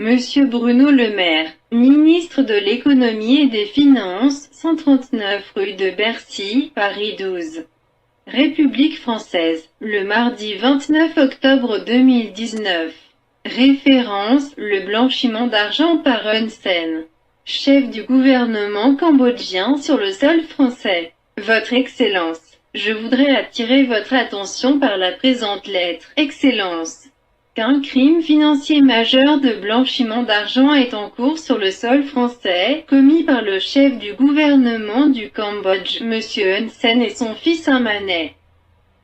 Monsieur Bruno Le Maire, ministre de l'Économie et des Finances, 139 rue de Bercy, Paris 12. République française, le mardi 29 octobre 2019. Référence, le blanchiment d'argent par Hun Sen, chef du gouvernement cambodgien sur le sol français. Votre Excellence, je voudrais attirer votre attention par la présente lettre. Excellence, qu'un crime financier majeur de blanchiment d'argent est en cours sur le sol français, commis par le chef du gouvernement du Cambodge, M. Hun Sen et son fils Manet,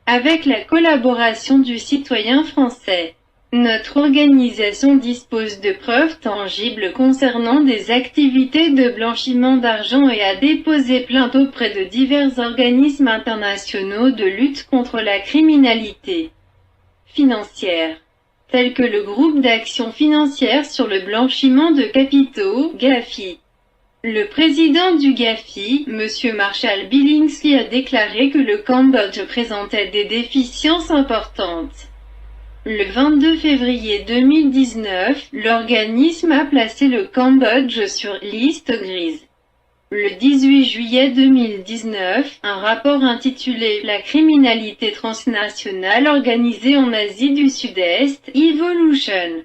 avec la collaboration du citoyen français. Notre organisation dispose de preuves tangibles concernant des activités de blanchiment d'argent et a déposé plainte auprès de divers organismes internationaux de lutte contre la criminalité financière, tels que le Groupe d'action financière sur le blanchiment de capitaux, GAFI. Le président du GAFI, M. Marshall Billingsley, a déclaré que le Cambodge présentait des déficiences importantes. Le 22 février 2019, l'organisme a placé le Cambodge sur liste grise. Le 18 juillet 2019, un rapport intitulé « La criminalité transnationale organisée en Asie du Sud-Est, Evolution,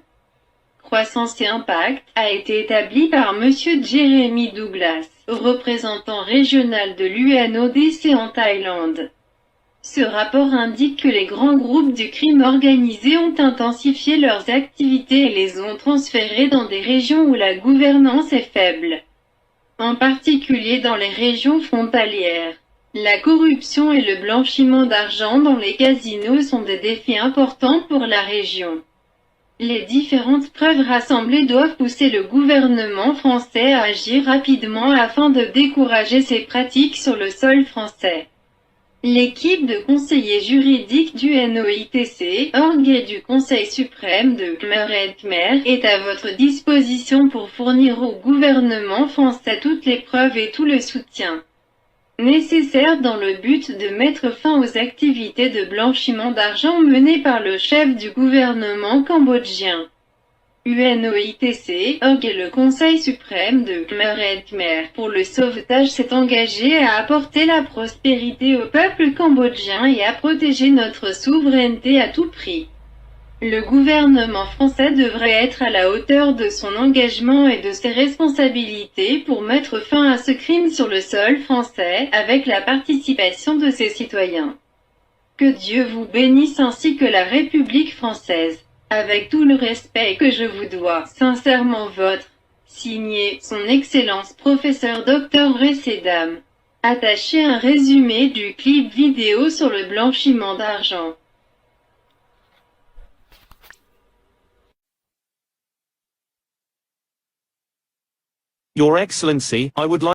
croissance et impact » a été établi par M. Jeremy Douglas, représentant régional de l'UNODC en Thaïlande. Ce rapport indique que les grands groupes du crime organisé ont intensifié leurs activités et les ont transférées dans des régions où la gouvernance est faible, en particulier dans les régions frontalières. La corruption et le blanchiment d'argent dans les casinos sont des défis importants pour la région. Les différentes preuves rassemblées doivent pousser le gouvernement français à agir rapidement afin de décourager ces pratiques sur le sol français. L'équipe de conseillers juridiques du NOITC, orgue et du Conseil suprême de Khmer est à votre disposition pour fournir au gouvernement français toutes les preuves et tout le soutien nécessaires dans le but de mettre fin aux activités de blanchiment d'argent menées par le chef du gouvernement cambodgien. UNOITC, orgue et le Conseil suprême de Khmer pour le sauvetage s'est engagé à apporter la prospérité au peuple cambodgien et à protéger notre souveraineté à tout prix. Le gouvernement français devrait être à la hauteur de son engagement et de ses responsabilités pour mettre fin à ce crime sur le sol français, avec la participation de ses citoyens. Que Dieu vous bénisse ainsi que la République française. Avec tout le respect que je vous dois, sincèrement votre, signé, son Excellence Professeur Dr Recedam. Attaché un résumé du clip vidéo sur le blanchiment d'argent. Your Excellency, I would like